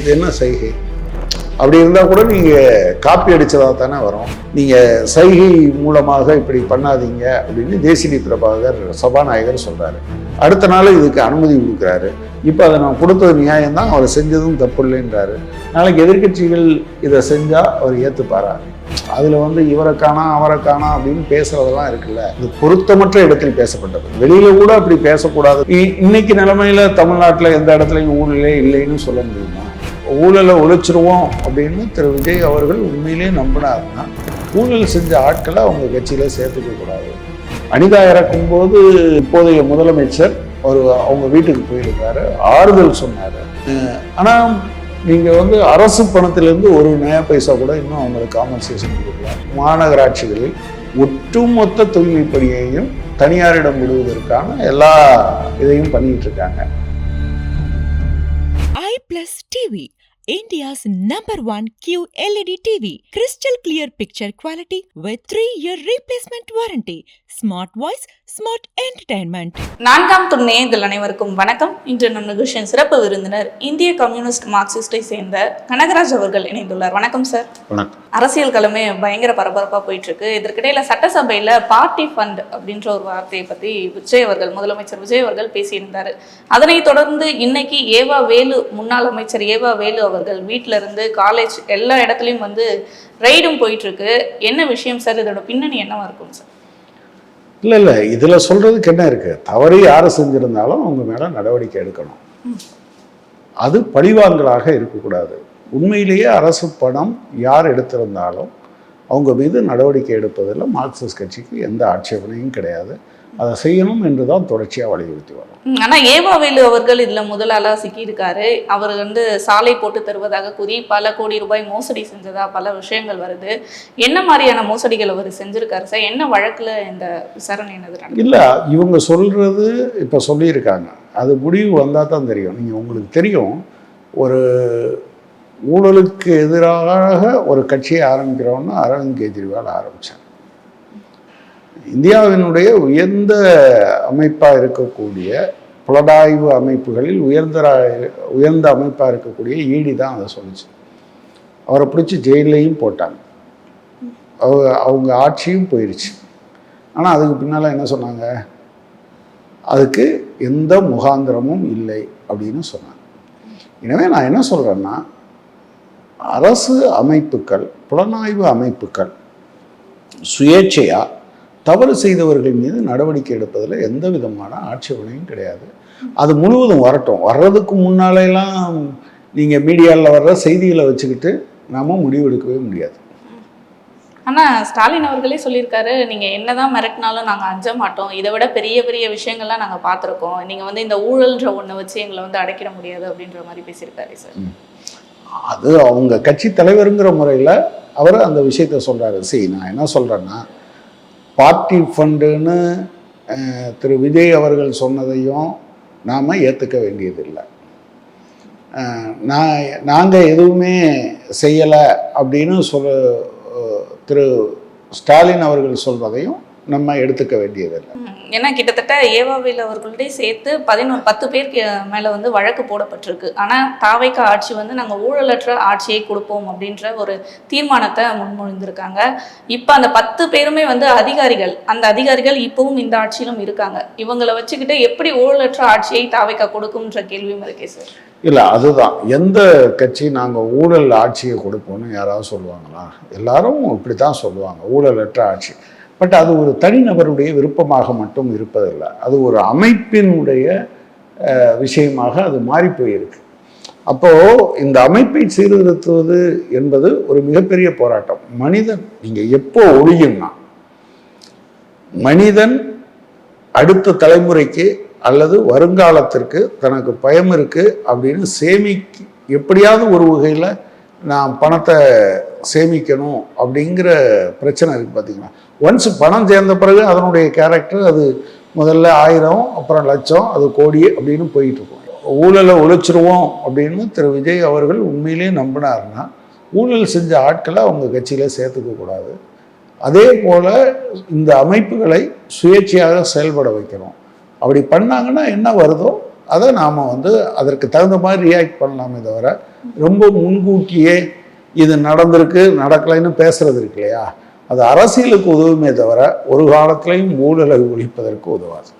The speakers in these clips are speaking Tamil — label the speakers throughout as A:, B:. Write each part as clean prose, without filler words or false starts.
A: இது என்ன சைகை? அப்படி இருந்தால் கூட நீங்கள் காப்பி அடித்ததாக தானே வரும். நீங்கள் சைகை மூலமாக இப்படி பண்ணாதீங்க அப்படின்னு தேசினி பிரபாகர் சபாநாயகர் சொல்கிறாரு. அடுத்த நாள் இதுக்கு அனுமதி கொடுக்குறாரு. இப்போ அதை நான் கொடுத்தது நியாயம்தான், அவர் செஞ்சதும் தப்பு இல்லைன்றாரு. நாளைக்கு எதிர்கட்சிகள் இதை செஞ்சால் அவர் ஏற்றுப்பாரா? அதில் இவரை காணா அவரை காணா அப்படின்னு பேசுறதெல்லாம் இருக்குல்ல, இது பொருத்தமற்ற இடத்தில் பேசப்பட்டது. வெளியில கூட அப்படி பேசக்கூடாது. இன்னைக்கு நிலைமையில தமிழ்நாட்டில் எந்த இடத்துலையும் ஊழலே இல்லைன்னு சொல்ல முடியுமா? ஊழலை ஒழிச்சிருவோம் அப்படின்னு திரு விஜய் அவர்கள் உண்மையிலேயே நம்பினாருன்னா ஊழல் செஞ்ச ஆட்களை அவங்க கட்சியில சேர்த்துக்க கூடாது. அனிதா இறக்கும்போது இப்போதைய முதலமைச்சர் அவங்க வீட்டுக்கு போயிருக்காரு, ஆறுதல் சொன்னாரு. ஆனால் நீங்கள் அரசு பணத்திலேருந்து ஒரு நயா பைசா கூட இன்னும் அவங்களுக்கு காம்பன்சேஷன் கொடுக்கலாம். மாநகராட்சிகளில் ஒட்டுமொத்த தூய்மை பணியையும் தனியாரிடம் விடுவதற்கான எல்லா இதையும் பண்ணிட்டு இருக்காங்க.
B: iPlus TV, India's #1 QLED TV. Crystal clear picture quality with 3-year replacement warranty. Smart voice, smart entertainment.
C: நான்காம் துணை நேயர்கள் அனைவருக்கும் வணக்கம். இன்று நம் நிகழ்ச்சியின் சிறப்பு விருந்தினர் இந்திய கம்யூனிஸ்ட் மார்க்சிஸ்டை சேர்ந்த கனகராஜ் அவர்கள் இணைந்துள்ளார். வணக்கம் சார்.
A: வணக்கம்.
C: அரசியல் களமே பயங்கர பரபரப்பா போயிட்டு இருக்கு. இதற்கிடையில சட்டசபையில பார்ட்டி ஃபண்ட் அப்படின்ற ஒரு வார்த்தையை பத்தி முதலமைச்சர் விஜய் அவர்கள் பேசியிருந்தாரு. அதனை தொடர்ந்து இன்னைக்கு முன்னாள் அமைச்சர் ஏவா வேலு அவர்கள் வீட்டில இருந்து காலேஜ் எல்லா இடத்துலையும் ரைடும் போயிட்டு இருக்கு. என்ன விஷயம் சார்? இதோட பின்னணி என்னவா இருக்கும் சார்?
A: இல்லை இதில் சொல்கிறதுக்கு என்ன இருக்குது? தவறு யார் செஞ்சுருந்தாலும் அவங்க மேலே நடவடிக்கை எடுக்கணும். அது பழிவாங்கலாக இருக்கக்கூடாது. உண்மையிலேயே அரசு பணம் யார் எடுத்திருந்தாலும் அவங்க மீது நடவடிக்கை எடுப்பதில் மார்க்சிஸ்ட் கட்சிக்கு எந்த ஆட்சேபனையும் கிடையாது. அதை செய்யணும் என்று தான் தொடர்ச்சியாக வலியுறுத்தி வரும்.
C: ஆனால் ஏவா வேலு அவர்கள் இதில் முதலாளாக சிக்கியிருக்காரு. அவர் சாலை போட்டு தருவதாக கூறி பல கோடி ரூபாய் மோசடி செஞ்சதா பல விஷயங்கள் வருது. என்ன மாதிரியான மோசடிகள் அவர் செஞ்சுருக்காரு சார்? என்ன வழக்கில் இந்த விசாரணை என்னது?
A: இல்லை, இவங்க சொல்கிறது இப்போ சொல்லியிருக்காங்க. அது முடிவு வந்தால் தான் தெரியும். உங்களுக்கு தெரியும், ஒரு ஊழலுக்கு எதிராக ஒரு கட்சியை ஆரம்பிக்கிறோன்னா அரவிந்த் கெஜ்ரிவால் ஆரம்பித்தார். இந்தியாவினுடைய உயர்ந்த அமைப்பாக இருக்கக்கூடிய புலனாய்வு அமைப்புகளில் உயர்ந்த அமைப்பாக இருக்கக்கூடிய ஈடி தான் அதை சொல்லிச்சு. அவரை பிடிச்சி ஜெயிலையும் போட்டாங்க. அவங்க ஆட்சியும் போயிடுச்சு. ஆனால் அதுக்கு பின்னால் என்ன சொன்னாங்க? அதுக்கு எந்த முகாந்திரமும் இல்லை அப்படின்னு சொன்னாங்க. எனவே நான் என்ன சொல்கிறேன்னா, அரசு அமைப்புகள், புலனாய்வு அமைப்புகள் சுயேட்சையாக தவறு செய்தவர்கள் மீது நடவடிக்கை எடுப்பதில் எந்த விதமான ஆட்சேபனையும் கிடையாது. அது முழுவதும் வரட்டும். வர்றதுக்கு முன்னாலெல்லாம் நீங்கள் மீடியாவில் வர்ற செய்திகளை வச்சுக்கிட்டு நாம் முடிவெடுக்கவே முடியாது.
C: ஆனால் ஸ்டாலின் அவர்களே சொல்லியிருக்காரு, நீங்கள் என்னதான் மிரட்டினாலும் நாங்கள் அஞ்ச மாட்டோம், இதை விட பெரிய பெரிய விஷயங்கள்லாம் நாங்கள் பார்த்துருக்கோம், நீங்கள் இந்த ஊழல்ன்ற ஒன்றை வச்சு எங்களை அடைக்கிட முடியாது அப்படின்ற மாதிரி பேசியிருக்காரு சார்.
A: அது அவங்க கட்சி தலைவருங்கிற முறையில் அவர் அந்த விஷயத்த சொல்கிறாரு. சரி, நான் என்ன சொல்கிறேன்னா, பார்ட்டி ஃபண்டுன்னு திரு விஜய் அவர்கள் சொன்னதையும் நாம் ஏற்றுக்க வேண்டியதில்லை. நாங்கள் எதுவுமே செய்யலை அப்படின்னு திரு ஸ்டாலின் அவர்கள் சொல்வதையும் நம்ம எடுத்துக்க வேண்டியதில்லை.
C: ஏன்னா கிட்டத்தட்ட ஏவா வேலு அவர்கள்டே சேர்த்து 10 பேருக்கு மேலே வழக்கு போடப்பட்டிருக்கு. ஆனால் தாவைக்க ஆட்சி நாங்கள் ஊழலற்ற ஆட்சியை கொடுப்போம் அப்படின்ற ஒரு தீர்மானத்தை முன்மொழிந்திருக்காங்க. இப்போ அந்த 10 பேருமே அதிகாரிகள். அந்த அதிகாரிகள் இப்பவும் இந்த ஆட்சியிலும் இருக்காங்க. இவங்களை வச்சுக்கிட்டு எப்படி ஊழலற்ற ஆட்சியை தாவைக்க கொடுக்கும்ன்ற கேள்வியும் இருக்கே சார்.
A: இல்லை, அதுதான். எந்த கட்சி நாங்கள் ஊழல் ஆட்சியை கொடுப்போம்னு யாராவது சொல்லுவாங்களா? எல்லாரும் இப்படி தான் சொல்லுவாங்க, ஊழலற்ற ஆட்சி. பட் அது ஒரு தனிநபருடைய விருப்பமாக மட்டும் இருப்பதில்லை. அது ஒரு அமைப்பினுடைய விஷயமாக அது மாறி போயிருக்கு. அப்போது இந்த அமைப்பை சீர்திருத்துவது என்பது ஒரு மிகப்பெரிய போராட்டம். மனிதன் நீங்கள் எப்போ ஒழியும்னா, மனிதன் அடுத்த தலைமுறைக்கு அல்லது வருங்காலத்திற்கு தனக்கு பயம் இருக்குது அப்படின்னு எப்படியாவது ஒரு வகையில் நான் பணத்தை சேமிக்கணும் அப்படிங்கிற பிரச்சனை இருக்குது. பார்த்தீங்கன்னா, ஒன்ஸ் பணம் சேர்ந்த பிறகு அதனுடைய கேரக்டர் அது முதல்ல 1000, அப்புறம் லட்சம், அது கோடி அப்படின்னு போயிட்டுருக்கும். ஊழலை ஒழிச்சிருவோம் அப்படின்னு திரு விஜய் அவர்கள் உண்மையிலேயே நம்பினார்னா ஊழல் செஞ்ச ஆட்களை அவங்க கட்சியில் சேர்த்துக்கக்கூடாது. அதே போல் இந்த அமைப்புகளை சுயேட்சையாக செயல்பட வைக்கணும். அப்படி பண்ணாங்கன்னா என்ன வருதோ அதை நாம் வந்து அதற்கு தகுந்த மாதிரி ரியாக்ட் பண்ணலாமே தவிர ரொம்ப முன்கூட்டியே இது நடந்திருக்கு நடக்கலைன்னு பேசுறது இருக்கு இல்லையா, அது அரசியலுக்கு உதவுமே தவிர ஒரு காலத்திலையும் ஊழலை ஒழிப்பதற்கு உதவாது.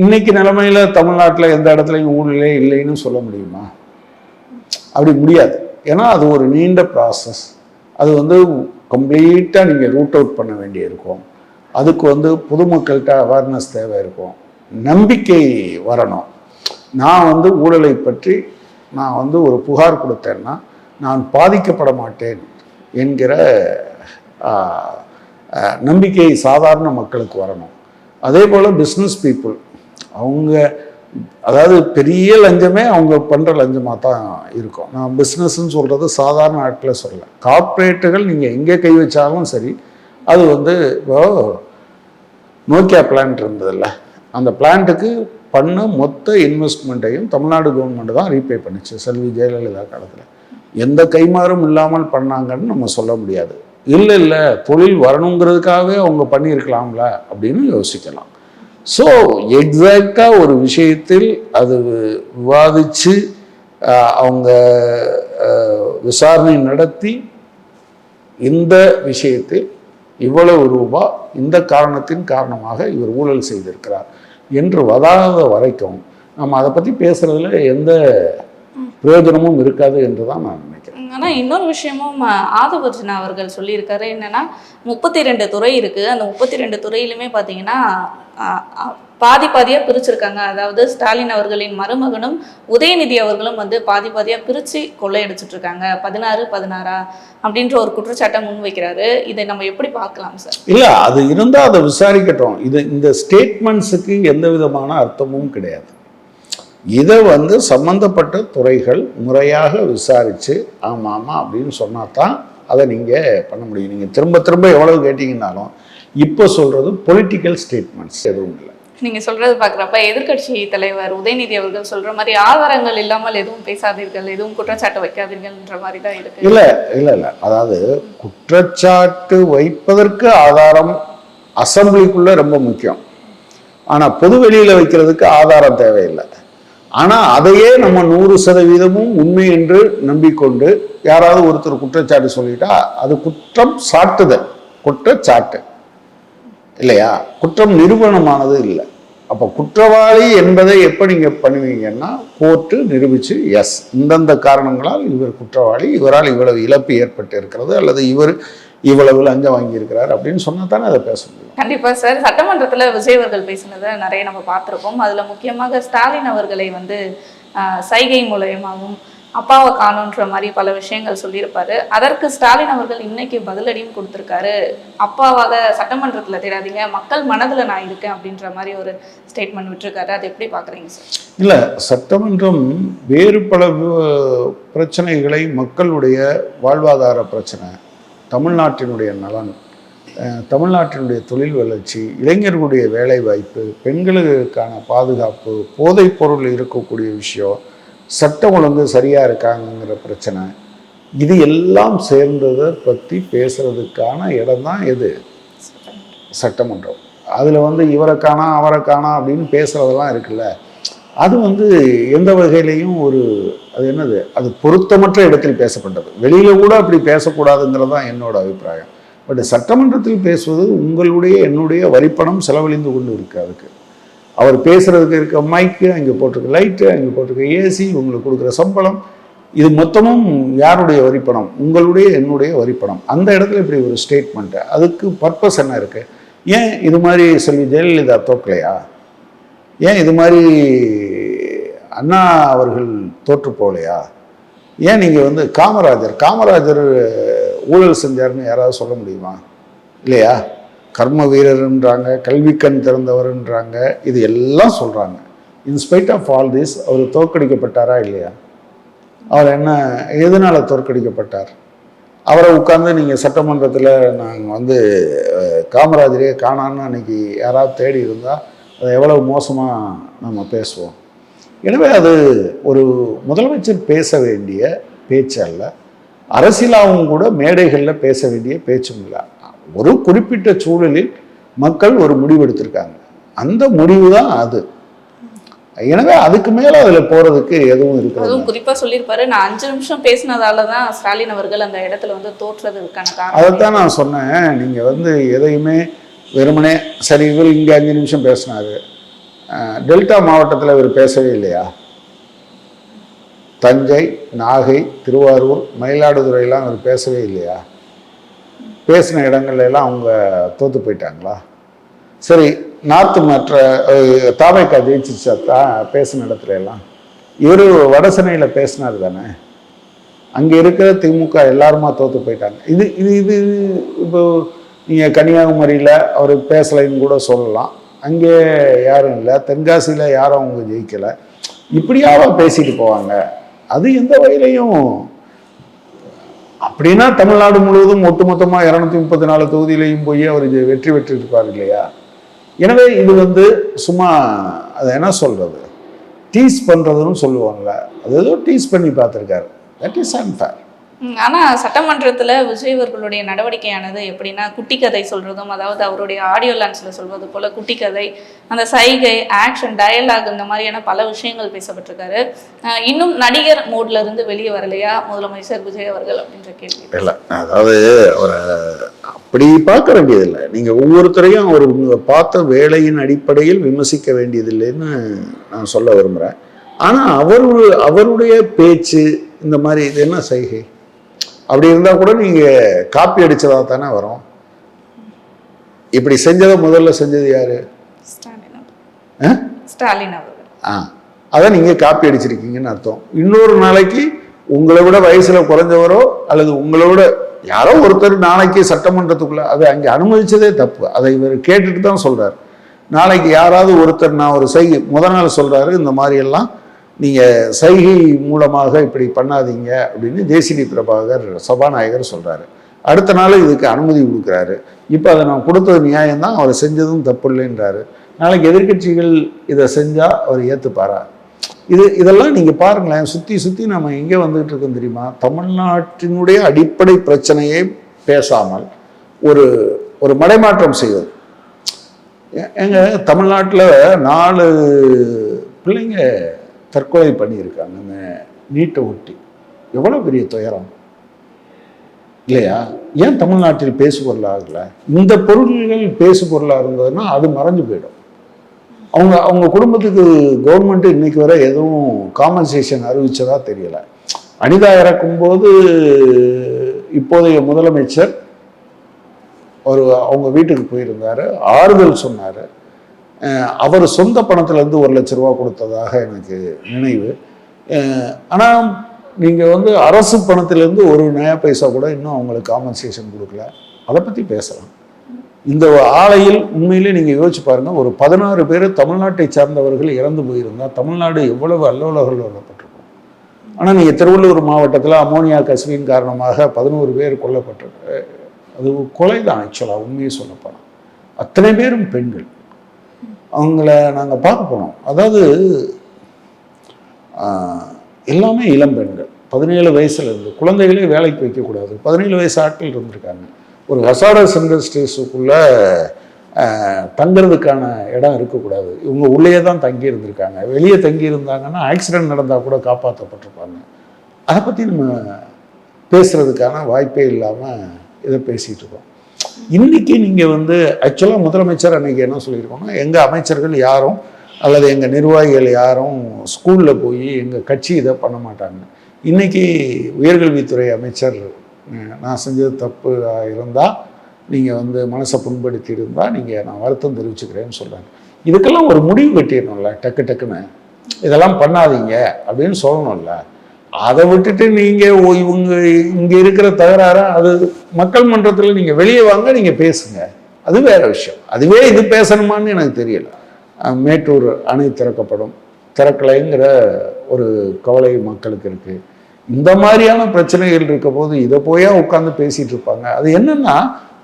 A: இன்னைக்கு நிலைமையில தமிழ்நாட்டில் எந்த இடத்துலையும் ஊழலே இல்லைன்னு சொல்ல முடியுமா? அப்படி முடியாது. ஏன்னா அது ஒரு நீண்ட ப்ராசஸ். அது வந்து கம்ப்ளீட்டாக நீங்கள் ரூட் அவுட் பண்ண வேண்டியிருக்கும். அதுக்கு வந்து பொதுமக்கள்கிட்ட அவேர்னஸ் தேவை இருக்கும், நம்பிக்கை வரணும். நான் வந்து ஊழலை பற்றி நான் வந்து ஒரு புகார் கொடுத்தேன்னா நான் பாதிக்கப்பட மாட்டேன் என்கிற நம்பிக்கை சாதாரண மக்களுக்கு வரணும். அதே போல் பிஸ்னஸ் பீப்புள் அவங்க அதாவது பெரிய லஞ்சமே அவங்க பண்ணுற லஞ்சமாக தான் இருக்கும். நான் பிஸ்னஸ்ன்னு சொல்கிறது சாதாரண ஆட்களை சொல்லலை. கார்ப்பரேட்டுகள் நீங்கள் எங்கே கை வச்சாலும் சரி, அது வந்து இப்போ நோக்கியா பிளான்ட் இருந்ததில்ல, அந்த பிளான்ட்டுக்கு பண்ண மொத்த இன்வெஸ்ட்மெண்ட்டையும் தமிழ்நாடு கவர்மெண்ட் தான் ரீபே பண்ணிச்சு செல்வி ஜெயலலிதா காலத்தில். எந்த கைமாறும் இல்லாமல் பண்ணாங்கன்னு நம்ம சொல்ல முடியாது. இல்லை தொழில் வரணுங்கிறதுக்காகவே அவங்க பண்ணியிருக்கலாம்ல அப்படின்னு யோசிக்கலாம். ஸோ எக்ஸாக்டாக ஒரு விஷயத்தில் அது விவாதித்து அவங்க விசாரணை நடத்தி இந்த விஷயத்தில் இவ்வளவு ரூபா இந்த காரணத்தின் காரணமாக இவர் ஊழல் செய்திருக்கிறார் என்று வதாத வரைக்கும் நம்ம அதை பற்றி பேசுறதுல எந்த பிரயோஜனமும் இருக்காது என்று தான் நான் நினைக்கிறேன்.
C: ஆனால் இன்னொரு விஷயமும் ஆதவர்ஜுனா அவர்கள் சொல்லியிருக்காரு. என்னென்னா 32 துறை இருக்குது. அந்த 32 துறையிலுமே பார்த்தீங்கன்னா பாதியாக பிரிச்சிருக்காங்க. அதாவது ஸ்டாலின் அவர்களின் மருமகனும் உதயநிதி அவர்களும் வந்து பாதியாக பிரித்து கொள்ளையடிச்சிட்டு இருக்காங்க. 16 அப்படின்ற ஒரு குற்றச்சாட்டை முன்வைக்கிறாரு. இதை நம்ம எப்படி பார்க்கலாம் சார்?
A: இல்லை, அது இருந்தால் அதை விசாரிக்கட்டும். இந்த ஸ்டேட்மெண்ட்ஸுக்கு எந்த விதமான அர்த்தமும் கிடையாது. இதை வந்து சம்பந்தப்பட்ட துறைகள் முறையாக விசாரித்து ஆமாம் அப்படின்னு சொன்னால் தான் அதை நீங்கள் பண்ண முடியும். நீங்கள் திரும்ப திரும்ப எவ்வளவு கேட்டிங்கன்னாலும் இப்போ சொல்கிறது பொலிட்டிக்கல் ஸ்டேட்மெண்ட்ஸ் எதுவும் இல்லை.
C: நீங்கள் சொல்கிறது பார்க்குறப்ப எதிர்க்கட்சி தலைவர் உதயநிதி அவர்கள் சொல்கிற மாதிரி ஆதாரங்கள் இல்லாமல் எதுவும் பேசாதீர்கள், எதுவும் குற்றச்சாட்டு வைக்காதீர்கள்ன்ற மாதிரி தான் இருக்குது.
A: இல்லை அதாவது குற்றச்சாட்டு வைப்பதற்கு ஆதாரம் அசம்பிளிக்குள்ளே ரொம்ப முக்கியம். ஆனால் பொது வெளியில் வைக்கிறதுக்கு ஆதாரம் தேவையில்லை. ஆனால் அதையே நம்ம 100% உண்மை என்று நம்பிக்கொண்டு யாராவது ஒருத்தர் குற்றச்சாட்டு சொல்லிட்டா அது குற்றம் சாட்டுதல், குற்றச்சாட்டு இல்லையா, குற்றம் நிரூபணமானது இல்லை. அப்போ குற்றவாளி என்பதை எப்போ நீங்கள் பண்ணுவீங்கன்னா கோர்ட்டு நிரூபித்து எஸ் இந்தந்த காரணங்களால் இவர் குற்றவாளி, இவரால் இவ்வளவு இழப்பு ஏற்பட்டு இருக்கிறது அல்லது இவர் இவ்வளவு லஞ்சம் வாங்கியிருக்கிறார் அப்படின்னு சொன்னால் தானே அதை பேச முடியும்.
C: கண்டிப்பாக சார். சட்டமன்றத்தில் விஜய் அவர்கள் பேசினதை நிறைய நம்ம பார்த்துருக்கோம். அதில் முக்கியமாக ஸ்டாலின் அவர்களை வந்து சைகை மூலயமாகவும் அப்பாவை காணுன்ற மாதிரி பல விஷயங்கள் சொல்லியிருப்பாரு. அதற்கு ஸ்டாலின் அவர்கள் இன்னைக்கு பதிலடியும் கொடுத்துருக்காரு. அப்பாவாக சட்டமன்றத்தில் தேடாதீங்க, மக்கள் மனதில் நான் இருக்கேன் அப்படின்ற மாதிரி ஒரு ஸ்டேட்மெண்ட் விட்டுருக்காரு. அதை எப்படி பார்க்குறீங்க சார்? இல்லை,
A: சட்டமன்றம் வேறு பல பிரச்சனைகளை, மக்களுடைய வாழ்வாதார பிரச்சனை, தமிழ்நாட்டினுடைய நலன், தமிழ்நாட்டினுடைய தொழில் வளர்ச்சி, இளைஞர்களுடைய வேலை வாய்ப்பு, பெண்களுக்கான பாதுகாப்பு, போதைப் பொருள் இருக்கக்கூடிய விஷயம், சட்டம் ஒழுங்கு சரியாக இருக்காங்கிற பிரச்சனை, இது எல்லாம் சேர்ந்ததை பற்றி பேசுகிறதுக்கான இடம் தான் எது? சட்டமன்றம். அதில் வந்து இவரை காணா அவரை காணா அப்படின்னு பேசுகிறதெல்லாம் இருக்குல்ல, அது வந்து எந்த வகையிலையும் ஒரு அது என்னது, அது பொருத்தமற்ற இடத்தில் பேசப்பட்டது. வெளியில் கூட அப்படி பேசக்கூடாதுங்கிறது தான் என்னோட அபிப்பிராயம். பட் சட்டமன்றத்தில் பேசுவது உங்களுடைய என்னுடைய வரிப்பணம் செலவழிந்து கொண்டு இருக்குது. அதுக்கு அவர் பேசுகிறதுக்கு இருக்க மைக்கு, அங்கே போட்டிருக்க லைட்டு, அங்கே போட்டிருக்க ஏசி, உங்களுக்கு கொடுக்குற சம்பளம், இது மொத்தமும் யாருடைய வரிப்பணம்? உங்களுடைய என்னுடைய வரிப்பணம். அந்த இடத்துல இப்படி ஒரு ஸ்டேட்மெண்ட்டு, அதுக்கு பர்பஸ் என்ன இருக்குது? ஏன் இது மாதிரி செல்வி ஜெயலலிதா தோக்கலையா? ஏன் இது மாதிரி அண்ணா அவர்கள் தோற்று போகலையா? ஏன் நீங்கள் வந்து காமராஜர் ஊழல் செஞ்சாருன்னு யாராவது சொல்ல முடியுமா? இல்லையா? கர்ம வீரர்ன்றாங்க, கல்விக்கண் திறந்தவர்ன்றாங்க, இது எல்லாம் சொல்கிறாங்க. இன்ஸ்பைட் ஆஃப் ஆல் திஸ் அவர் தோற்கடிக்கப்பட்டாரா இல்லையா? அவர் என்ன எதனால் தோற்கடிக்கப்பட்டார்? அவரை உட்கார்ந்து நீங்கள் சட்டமன்றத்தில் நாங்கள் வந்து காமராஜரே காணான்னு அன்றைக்கி யாராவது தேடி இருந்தால் அது எவ்வளவு மோசமாக நம்ம பேசுவோம். எனவே அது ஒரு முதலமைச்சர் பேச வேண்டிய பேச்சு அல்ல, அரசியலாகவும் கூட மேடைகளில் பேச வேண்டிய பேச்சும் இல்லை. ஒரு குறிப்பிட்ட சூழலில் மக்கள் ஒரு முடிவு எடுத்திருக்காங்க, அந்த முடிவு தான் அது. எனவே அதுக்கு மேல அதுல போறதுக்கு எதுவும் இருக்கிறது.
C: அதுவும் குறிப்பா சொல்லியிருப்பாரு, நான் 5 நிமிஷம் பேசினதால தான் ஸ்டாலின் அவர்கள் அந்த இடத்துல வந்து தோற்றதுக்கான காரணம்.
A: அதைத்தான் நான் சொன்னேன். நீங்க வந்து எதையுமே வெறுமனே சரி இவர் இங்க 5 நிமிஷம் பேசினாரு, டெல்டா மாவட்டத்தில் இவர் பேசவே இல்லையா? தஞ்சை, நாகை, திருவாரூர், மயிலாடுதுறையெல்லாம் அவர் பேசவே இல்லையா? பேசின இடங்கள்ல எல்லாம் அவங்க தோத்து போயிட்டாங்களா? சரி, நார்த்து மற்ற தாவைக்கா ஜெயிச்சிச்சா பேசின இடத்துல எல்லாம் இவர் வடசென்னையில் பேசினார் தானே. அங்கே இருக்கிற திமுக எல்லாருமா தோத்து போயிட்டாங்க. இது இது இது இப்போ நீங்கள் கன்னியாகுமரியில் அவர் பேசலைன்னு கூட சொல்லலாம். அங்கே யாரும் இல்லை, தென்காசியில் யாரும் அவங்க ஜெயிக்கலை. இப்படியாவா பேசிட்டு போவாங்க? அது எந்த வகையிலையும் அப்படின்னா தமிழ்நாடு முழுவதும் ஒட்டுமொத்தமாக 234 தொகுதியிலையும் போய் அவர் வெற்றி பெற்றிருப்பார் இல்லையா? எனவே இது வந்து சும்மா அதை என்ன சொல்றது, டீஸ் பண்றதுன்னு சொல்லுவாங்கல்ல, அது ஏதோ டீஸ் பண்ணி பார்த்துருக்காரு. That is unfair.
C: ஆனா சட்டமன்றத்துல விஜய் அவர்களுடைய நடவடிக்கையானது எப்படின்னா குட்டி கதை சொல்றதும், அதாவது அவருடைய ஆடியோ லான்ச்ல சொல்வது போல குட்டி கதை, அந்த சைகை, ஆக்ஷன், டயலாக், இந்த மாதிரியான பல விஷயங்கள் பேசப்பட்டிருக்காரு. இன்னும் நடிகர் மோட்ல இருந்து வெளியே வரலையா முதலமைச்சர் விஜய் அவர்கள் அப்படின்ற கேள்வி.
A: இல்லை, அதாவது அவரை அப்படி பார்க்க வேண்டியதில்லை. நீங்க ஒவ்வொருத்தரையும் அவர் பார்த்த வேலையின் அடிப்படையில் விமர்சிக்க வேண்டியதில்லைன்னு நான் சொல்ல விரும்புகிறேன். ஆனா அவருடைய பேச்சு இந்த மாதிரி இது என்ன சைகை அப்படி இருந்தால் கூட நீங்கள் காப்பி அடித்ததாக தானே வரும். இப்படி செஞ்சதை முதல்ல செஞ்சது யாரு?
C: ஸ்டாலின் அவர்கள்.
A: அதை நீங்கள் காப்பி அடிச்சிருக்கீங்கன்னு அர்த்தம். இன்னொரு நாளைக்கு உங்களை விட வயசில் குறைஞ்சவரோ அல்லது உங்களை விட யாரோ ஒருத்தர் நாளைக்கு சட்டமன்றத்துக்குள்ள அதை அங்கே அனுமதிச்சதே தப்பு. அதை இவர் கேட்டுட்டு தான் சொல்கிறார். நாளைக்கு யாராவது ஒருத்தர் நான் ஒரு சைகை முதல் நாள் சொல்கிறாரு, இந்த மாதிரியெல்லாம் நீங்கள் சைகை மூலமாக இப்படி பண்ணாதீங்க அப்படின்னு ஜேசிடி பிரபாகர் சபாநாயகர் சொல்கிறாரு. அடுத்த நாள் இதுக்கு அனுமதி கொடுக்குறாரு. இப்போ அதை நான் கொடுத்தது நியாயம்தான், அவர் செஞ்சதும் தப்பு இல்லைன்றாரு. நாளைக்கு எதிர்கட்சிகள் இதை செஞ்சால் அவர் ஏற்றுப்பாரா? இதெல்லாம் நீங்கள் பாருங்களேன், சுற்றி நம்ம எங்கே வந்துகிட்டு இருக்கோம் தெரியுமா? தமிழ்நாட்டினுடைய அடிப்படை பிரச்சனையை பேசாமல் ஒரு மடைமாற்றம் செய்வது. எங்க தமிழ்நாட்டில் 4 பிள்ளைங்க தற்கொலை பண்ணியிருக்காங்க இந்த நீட்டை ஒட்டி. எவ்வளோ பெரிய துயரம் இல்லையா? ஏன் தமிழ்நாட்டில் பேசு பொருளாக ஆகலை? இந்த பொருள்கள் பேசு பொருளாக இருந்ததுன்னா அது மறைஞ்சு போயிடும். அவங்க குடும்பத்துக்கு கவர்மெண்ட் இன்னைக்கு வரை எதுவும் காம்பன்சேஷன் அறிவிச்சதா தெரியல. அனிதா இறக்கும்போது இப்போதைய முதலமைச்சர் அவங்க வீட்டுக்கு போயிருந்தாரு, ஆறுதல் சொன்னார். அவர் சொந்த பணத்திலேருந்து 1 லட்ச ரூபா கொடுத்ததாக எனக்கு நினைவு. ஆனால் நீங்கள் வந்து அரசு பணத்திலேருந்து 1 நயா பைசா கூட இன்னும் அவங்களுக்கு காம்பன்சேஷன் கொடுக்கல. அதை பற்றி பேசலாம். இந்த ஆலையில் உண்மையிலே நீங்கள் யோசிச்சு பாருங்கள், ஒரு 16 பேர் தமிழ்நாட்டை சார்ந்தவர்கள் இறந்து போயிருந்தால் தமிழ்நாடு எவ்வளவு அல்லோலகள் வரப்பட்டிருக்கும். ஆனால் நீங்கள் திருவள்ளூர் மாவட்டத்தில் அமோனியா கசிவின் காரணமாக 11 பேர் கொல்லப்பட்டிருக்கு. அது கொலை தான் ஆக்சுவலாக, உண்மையை சொல்லப்போனால். அத்தனை பேரும் பெண்கள். அவங்கள நாங்கள் பார்க்க போனோம். அதாவது எல்லாமே இளம் பெண்கள், 17 வயசுல இருந்து. குழந்தைகளே வேலைக்கு வைக்கக்கூடாது. 17 வயசு ஆட்கள் இருந்திருக்காங்க. ஒரு ஹசார்டஸ் இண்டஸ்ட்ரீஸுக்குள்ள தங்குறதுக்கான இடம் இருக்கக்கூடாது. இவங்க உள்ளே தான் தங்கி இருந்திருக்காங்க. வெளியே தங்கி இருந்தாங்கன்னா ஆக்சிடென்ட் நடந்தால் கூட காப்பாற்றப்பட்டிருப்பாங்க. அதை பற்றி நம்ம பேசுறதுக்கான வாய்ப்பே இல்லாமல் இதை பேசிகிட்டு இருக்கோம். இன்னைக்கு நீங்கள் வந்து ஆக்சுவலாக முதலமைச்சர் அன்னைக்கு என்ன சொல்லியிருக்கோன்னா, எங்கள் அமைச்சர்கள் யாரும் அல்லது எங்கள் நிர்வாகிகள் யாரும் ஸ்கூலில் போய் எங்கள் கட்சி இதை பண்ண மாட்டாங்க. இன்னைக்கு உயர்கல்வித்துறை அமைச்சர் நான் செஞ்சது தப்பு இருந்தால் நீங்கள் வந்து மனசை புண்படுத்தி இருந்தால் நான் வருத்தம் தெரிவிச்சுக்கிறேன்னு சொல்கிறாங்க. இதுக்கெல்லாம் ஒரு முடிவு கட்டிடணும்ல, டக்குன்னு இதெல்லாம் பண்ணாதீங்க அப்படின்னு சொல்லணும்ல. அதை விட்டுட்டு நீங்கள் இவங்க இங்கே இருக்கிற தகராற அது மக்கள் மன்றத்தில் நீங்கள் வெளியே வாங்க, நீங்கள் பேசுங்க, அது வேற விஷயம். அதுவே இது பேசணுமான்னு எனக்கு தெரியல. மேட்டூர் அணை திறக்கலைங்கிற ஒரு கவலை மக்களுக்கு இருக்குது. இந்த மாதிரியான பிரச்சனைகள் இருக்க போது இதை போயா உட்காந்து பேசிட்டு இருப்பாங்க. அது என்னன்னா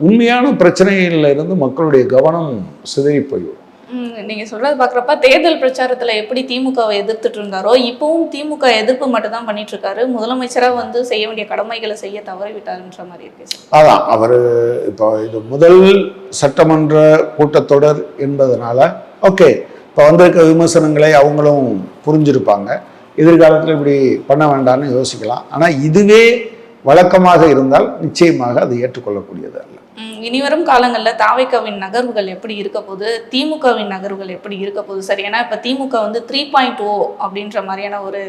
A: உண்மையான பிரச்சனைகள்ல இருந்து மக்களுடைய கவனம் சிதறி போய்விடும்.
C: நீங்க சொல்றது பாக்குறப்ப தேர்தல் பிரச்சாரத்துல எப்படி திமுகவை எதிர்த்துட்டு இருந்தாரோ இப்பவும் திமுக எதிர்ப்பு மட்டும் தான் பண்ணிட்டு இருக்காரு. முதலமைச்சரா வந்து செய்ய வேண்டிய கடமைகளை செய்ய தவறிவிட்டாருன்ற மாதிரி இருக்கு.
A: அதான் அவர் இப்போ இது முதல் சட்டமன்ற கூட்டத்தொடர் என்பதனால ஓகே, இப்போ வந்திருக்க விமர்சனங்களை அவங்களும் புரிஞ்சிருப்பாங்க. எதிர்காலத்தில் இப்படி பண்ண வேண்டாம்னு யோசிக்கலாம். ஆனால் இதுவே வழக்கமாக இருந்தால் நிச்சயமாக அது ஏற்றுக்கொள்ளக்கூடியது அல்ல.
C: இனிவரும் காலங்களில் தாவேக்காவின் நகர்வுகள் எப்படி இருக்க போகுது, திமுகவின் நகர்வுகள் எப்படி இருக்க போகுது சார்? ஏன்னா இப்போ திமுக வந்து 3.0 அப்படின்ற மாதிரியான ஒரு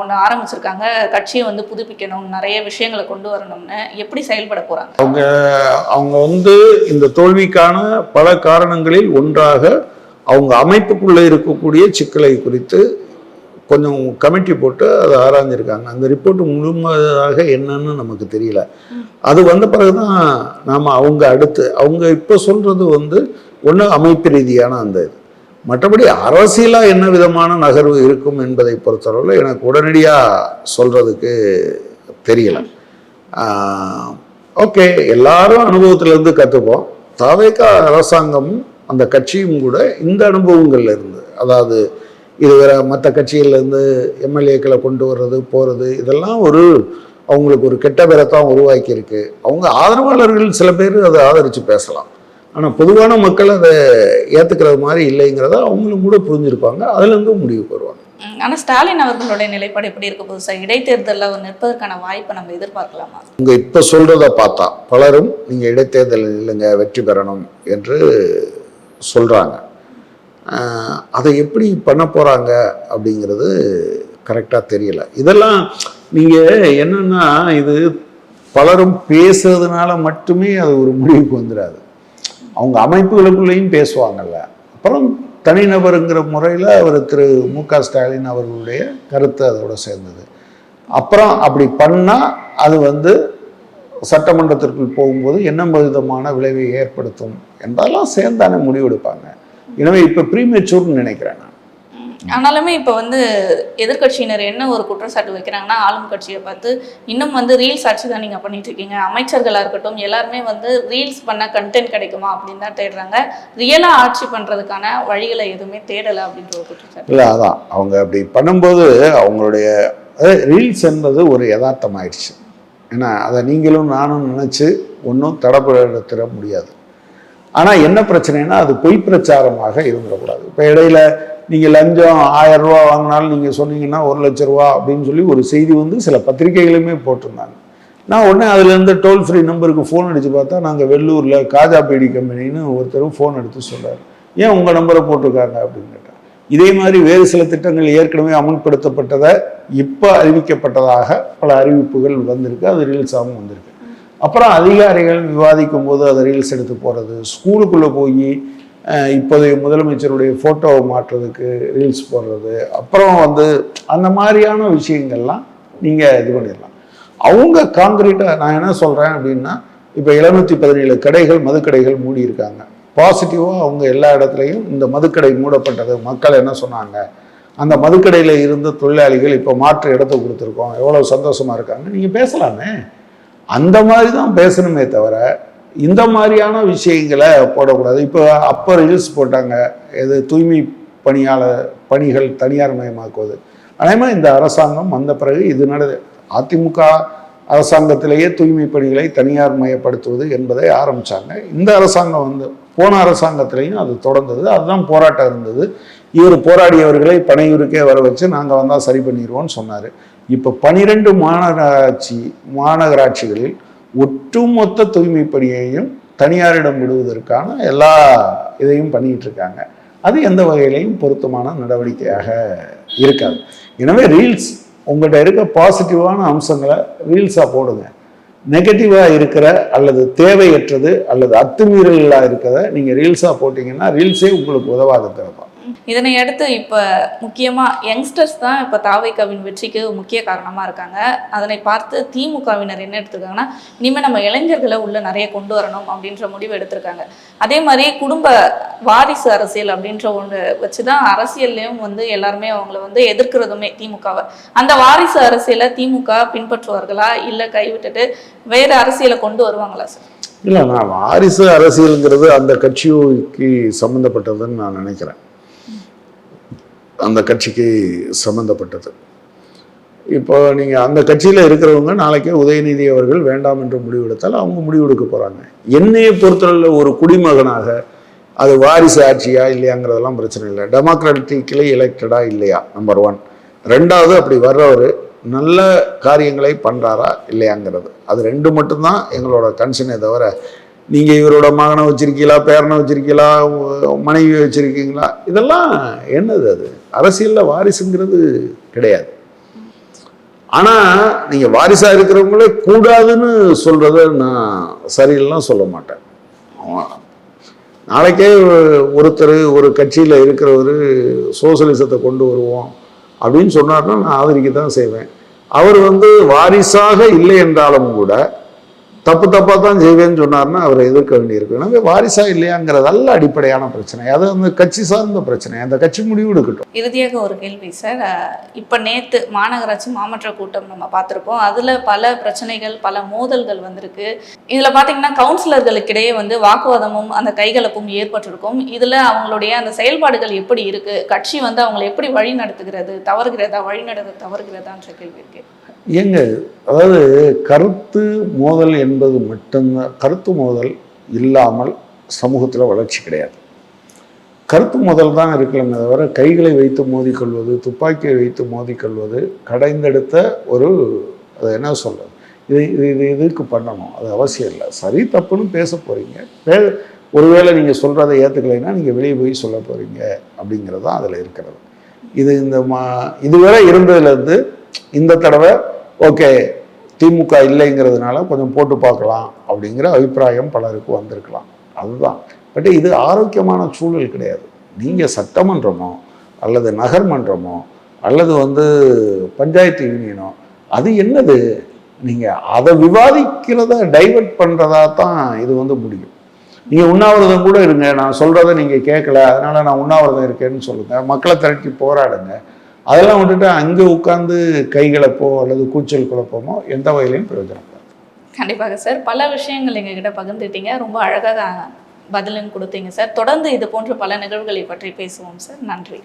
C: ஒன்று ஆரம்பிச்சிருக்காங்க. கட்சியை வந்து புதுப்பிக்கணும், நிறைய விஷயங்களை கொண்டு வரணும்னு. எப்படி செயல்பட போகிறாங்க
A: அவங்க வந்து இந்த தோல்விக்கான பல காரணங்களில் ஒன்றாக அவங்க அமைப்புக்குள்ளே இருக்கக்கூடிய சிக்கலை குறித்து கொஞ்சம் கமிட்டி போட்டு அதை ஆராய்ஞ்சிருக்காங்க. அந்த ரிப்போர்ட் முழுமையாக என்னன்னு நமக்கு தெரியல. அது வந்த பிறகுதான் நாம் அவங்க இப்போ சொல்கிறது வந்து ஒன்று அமைப்பு ரீதியான அந்த இது, மற்றபடி அரசியலாக என்ன விதமான நகர்வு இருக்கும் என்பதை பொறுத்தளவில் எனக்கு உடனடியாக சொல்கிறதுக்கு தெரியலை. ஓகே, எல்லாரும் அனுபவத்திலேருந்து கற்றுப்போம். தாவேகா அரசாங்கமும் அந்த கட்சியும் கூட இந்த அனுபவங்கள்ல இருந்து, அதாவது இது வேற மற்ற கட்சிகள்லேருந்து எம்எல்ஏக்களை கொண்டு வர்றது போகிறது, இதெல்லாம் அவங்களுக்கு ஒரு கெட்ட பேரத்தான் உருவாக்கியிருக்கு. அவங்க ஆதரவாளர்கள் சில பேர் அதை ஆதரித்து பேசலாம், ஆனால் பொதுவான மக்கள் அதை ஏற்றுக்கிறது மாதிரி இல்லைங்கிறத அவங்களும் கூட புரிஞ்சிருப்பாங்க. அதுலேருந்து முடிவுக்கு வருவாங்க.
C: ஆனால் ஸ்டாலின் அவர்களுடைய நிலைப்பாடு எப்படி இருக்க போகுது சார்? இடைத்தேர்தலில் நிற்பதற்கான வாய்ப்பை நம்ம எதிர்பார்க்கலாமா?
A: இங்கே இப்போ சொல்கிறத பார்த்தா பலரும் நீங்கள் இடைத்தேர்தலில் இல்லைங்க வெற்றி பெறணும் என்று சொல்கிறாங்க. அதை எப்படி பண்ண போகிறாங்க அப்படிங்கிறது கரெக்டாக தெரியல. இதெல்லாம் நீங்கள் என்னென்னா, இது பலரும் பேசுறதுனால மட்டுமே அது ஒரு முடிவுக்கு வந்துடாது. அவங்க அமைப்புகளுக்குள்ளேயும் பேசுவாங்கல்ல. அப்புறம் தனிநபருங்கிற முறையில் அவர் திரு மு.க. ஸ்டாலின் அவர்களுடைய கருத்து அதோட சேர்ந்தது. அப்புறம் அப்படி பண்ணால் அது வந்து சட்டமன்றத்திற்குள் போகும்போது என்ன விதமான விளைவை ஏற்படுத்தும் என்பதெல்லாம் சேர்ந்தானே முடிவெடுப்பாங்க. எனவே இப்போ ப்ரீமெச்சூர்னு நினைக்கிறேன் நான்.
C: ஆனாலுமே இப்போ எதிர்கட்சியினர் என்ன ஒரு குற்றச்சாட்டு வைக்கிறாங்கன்னா, ஆளும் கட்சியை பார்த்து இன்னும் ரீல்ஸ் ஆட்சி தான் நீங்கள் பண்ணிட்டு இருக்கீங்க, அமைச்சர்களாக இருக்கட்டும் எல்லாருமே ரீல்ஸ் பண்ண கண்டென்ட் கிடைக்குமா அப்படின்னு தான் தேடுறாங்க, ரியலாக ஆட்சி பண்ணுறதுக்கான வழிகளை எதுவுமே தேடலை அப்படின்ற ஒரு குற்றச்சாட்டு.
A: இல்லை, அதான் அவங்க அப்படி பண்ணும்போது அவங்களுடைய ரீல்ஸ் என்பது ஒரு யதார்த்தமாயிடுச்சு. ஏன்னா அதை நீங்களும் நானும் நினச்சி ஒன்றும் தடப்படுத்திட முடியாது. ஆனால் என்ன பிரச்சனைனா, அது பொய் பிரச்சாரமாக இருந்துடக்கூடாது. இப்போ இடையில நீங்கள் லஞ்சம் 1000 ரூபா வாங்கினாலும் நீங்கள் சொன்னீங்கன்னா 1 லட்ச ரூபா அப்படின்னு சொல்லி ஒரு செய்தி சில பத்திரிகைகளுமே போட்டிருந்தாங்க. நான் உடனே அதுலேருந்து டோல் ஃப்ரீ நம்பருக்கு ஃபோன் அடித்து பார்த்தா, நாங்கள் வெள்ளூரில் காஜா பீடி கம்பெனின்னு ஒருத்தரும் ஃபோன் எடுத்து சொல்கிறார். ஏன் உங்கள் நம்பரை போட்டிருக்காங்க அப்படின்னு கேட்டால், இதே மாதிரி வேறு சில திட்டங்கள் ஏற்கனவே அமுல்படுத்தப்பட்டதை இப்போ அறிவிக்கப்பட்டதாக பல அறிவிப்புகள் வந்திருக்கு. அது ரீல்ஸாகவும் வந்திருக்கு. அப்புறம் அதிகாரிகள் விவாதிக்கும் போது அதை ரீல்ஸ் எடுத்து போகிறது, ஸ்கூலுக்குள்ளே போய் இப்போதைய முதலமைச்சருடைய ஃபோட்டோவை மாற்றுறதுக்கு ரீல்ஸ் போடுறது, அப்புறம் அந்த மாதிரியான விஷயங்கள்லாம் நீங்கள் இது பண்ணிடலாம். அவங்க காங்கிரீட்டாக நான் என்ன சொல்கிறேன் அப்படின்னா, இப்போ 717 கடைகள் மதுக்கடைகள் மூடி இருக்காங்க. பாசிட்டிவாக அவங்க எல்லா இடத்துலையும் இந்த மதுக்கடை மூடப்பட்டது, மக்கள் என்ன சொன்னாங்க, அந்த மதுக்கடையில் இருந்த தொழிலாளிகள் இப்போ மாற்று இடத்த கொடுத்துருக்கோம், எவ்வளோ சந்தோஷமாக இருக்காங்க, நீங்கள் பேசலாமே. அந்த மாதிரி தான் பேசணுமே தவிர இந்த மாதிரியான விஷயங்களை போடக்கூடாது. இப்போ அப்போ ரீல்ஸ் போட்டாங்க, எது தூய்மை பணிகள் தனியார் மயமாக்குவது. அதே மாதிரி இந்த அரசாங்கம் வந்த பிறகு இது அதிமுக அரசாங்கத்திலேயே தூய்மை பணிகளை தனியார் மயப்படுத்துவது என்பதை ஆரம்பித்தாங்க. இந்த அரசாங்கம் போன அரசாங்கத்திலையும் அது தொடர்ந்தது. அதுதான் போராட்டம் இருந்தது. இவர் போராடியவர்களை பனையூருக்கே வர வச்சு நாங்கள் வந்தால் சரி பண்ணிடுவோம்னு சொன்னார். இப்போ 12 மாநகராட்சிகளில் ஒட்டுமொத்த தூய்மை பணியையும் தனியாரிடம் விடுவதற்கான எல்லா இதையும் பண்ணிட்டு இருக்காங்க. அது எந்த வகையிலையும் பொருத்தமான நடவடிக்கையாக இருக்காது. எனவே ரீல்ஸ் உங்கள்கிட்ட இருக்க பாசிட்டிவான அம்சங்களை ரீல்ஸாக போடுங்க. நெகட்டிவாக இருக்கிற அல்லது தேவையற்றது அல்லது அத்துமீறலாக இருக்கிறத நீங்கள் ரீல்ஸாக போட்டிங்கன்னா ரீல்ஸே உங்களுக்கு உதவாத தேவைப்பா.
C: இதனை அடுத்து இப்போ முக்கியமாக யங்ஸ்டர்ஸ் தான் இப்போ தாவேக்காவின் வெற்றிக்கு முக்கிய காரணமாக இருக்காங்க. அதனை பார்த்து திமுகவினர் என்ன எடுத்திருக்காங்கன்னா, இனிமேல் நம்ம இளைஞர்களை உள்ள நிறைய கொண்டு வரணும் அப்படின்ற முடிவு எடுத்திருக்காங்க. அதே மாதிரி குடும்ப வாரிசு அரசியல் அப்படின்ற ஒன்று வச்சு தான் அரசியல்லையும் எல்லாருமே அவங்கள எதிர்க்கிறதுமே திமுகவை. அந்த வாரிசு அரசியலை திமுக பின்பற்றுவார்களா, இல்லை கைவிட்டுட்டு வேறு அரசியலை கொண்டு வருவாங்களா சார்?
A: இல்லை, நான் வாரிசு அரசியலுங்கிறது அந்த கட்சிக்கு சம்மந்தப்பட்டதுன்னு நான் நினைக்கிறேன். அந்த கட்சிக்கு சம்மந்தப்பட்டது. இப்போ நீங்கள் அந்த கட்சியில் இருக்கிறவங்க நாளைக்கே உதயநிதி அவர்கள் வேண்டாம் என்று முடிவெடுத்தால் அவங்க முடிவெடுக்க போகிறாங்க. என்னையை பொறுத்தவரையில் ஒரு குடிமகனாக அது வாரிசு ஆட்சியா இல்லையாங்கிறதெல்லாம் பிரச்சனை இல்லை. டெமோக்ராட்டிக்கலி எலெக்டடா இல்லையா, நம்பர் 1. 2வது அப்படி வர்றவர் நல்ல காரியங்களை பண்ணுறாரா இல்லையாங்கிறது. அது 2 மட்டும்தான் எங்களோட கன்சர்னே தவிர, நீங்கள் இவரோட மகனை வச்சுருக்கீங்களா, பேரனை வச்சுருக்கீங்களா, மனைவி வச்சுருக்கீங்களா, இதெல்லாம் என்னது? அது அரசியலில் வாரிசுங்கிறது கிடையாது. ஆனால் நீங்கள் வாரிசாக இருக்கிறவங்களே கூடாதுன்னு சொல்கிறத நான் சரியில்லாம் சொல்ல மாட்டேன். நாளைக்கே ஒருத்தர் ஒரு கட்சியில் இருக்கிறவர் சோசலிசத்தை கொண்டு வருவோம் அப்படின்னு சொன்னார்னா நான் ஆதரிக்க தான் செய்வேன். அவர் வாரிசாக இல்லை என்றாலும் கூட தப்பாக தான் செய்வேன்னு சொன்னார்னா அவரை எதிர்க்க வேண்டியிருக்கு. எனவே வாரிசா இல்லையாங்கிறதல்ல அடிப்படையான பிரச்சனை, அது அந்த கட்சி சார்ந்த பிரச்சனை. அந்த கட்சி முடிவு எடுக்கட்டும்.
C: இறுதியாக ஒரு கேள்வி சார், இப்போ நேற்று மாநகராட்சி மாமன்ற கூட்டம் நம்ம பார்த்துருப்போம். அதில் பல பிரச்சனைகள், பல மோதல்கள் வந்திருக்கு. இதில் பார்த்தீங்கன்னா கவுன்சிலர்களுக்கிடையே வாக்குவாதமும் அந்த கைகலப்பும் ஏற்பட்டிருக்கும். இதில் அவங்களுடைய அந்த செயல்பாடுகள் எப்படி இருக்குது, கட்சி அவங்களை எப்படி வழி நடத்துகிறது, தவறுகிறதான்ற கேள்வி இருக்கு.
A: ஏங்க, அதாவது கருத்து மோதல் என்பது மட்டும்தான், கருத்து மோதல் இல்லாமல் சமூகத்தில் வளர்ச்சி கிடையாது. கருத்து மோதல் தான் இருக்கலமே தவிர கைகளை வைத்து மோதிக்கொள்வது, துப்பாக்கியை வைத்து மோதிக்கொள்வது கடைந்தெடுத்த ஒரு, அது என்ன சொல்கிறது, இதுக்கு பண்ணணும், அது அவசியம் இல்லை. சரி தப்புன்னு பேச போகிறீங்க, ஒருவேளை நீங்கள் சொல்கிறத ஏற்றுக்கலைன்னா நீங்கள் வெளியே போய் சொல்ல போகிறீங்க அப்படிங்கிறது தான் அதில் இருக்கிறது. இது இதுவரை இருந்ததுலேருந்து இந்த தடவை ஓகே திமுக இல்லைங்கிறதுனால கொஞ்சம் போட்டு பார்க்கலாம் அப்படிங்கிற அபிப்பிராயம் பலருக்கு வந்திருக்கலாம், அதுதான். பட் இது ஆரோக்கியமான சூழல் கிடையாது. நீங்கள் சட்டமன்றமோ அல்லது நகர்மன்றமோ அல்லது பஞ்சாயத்து யூனியனோ அது என்னது, நீங்கள் அதை விவாதிக்கிறத டைவெர்ட் பண்ணுறதா தான் இது முடியும். நீங்கள் உண்ணாவிரதம் கூட இருங்க, நான் சொல்கிறத நீங்கள் கேட்கல அதனால் நான் உண்ணாவிரதம் இருக்கேன்னு சொல்லுங்கள், மக்களை திரட்டி போராடுங்க. அதெல்லாம் விட்டுட்டு அங்கே உட்கார்ந்து கைகளப்போ அல்லது கூச்சல் குழப்பமோ எந்த வகையிலையும் பிரயோஜனப்படாது.
C: கண்டிப்பாக சார், பல விஷயங்கள் எங்ககிட்ட பகிர்ந்துட்டீங்க, ரொம்ப அழகாக பதிலும் கொடுத்தீங்க சார். தொடர்ந்து இது போன்ற பல நிகழ்வுகளை பற்றி பேசுவோம் சார். நன்றி.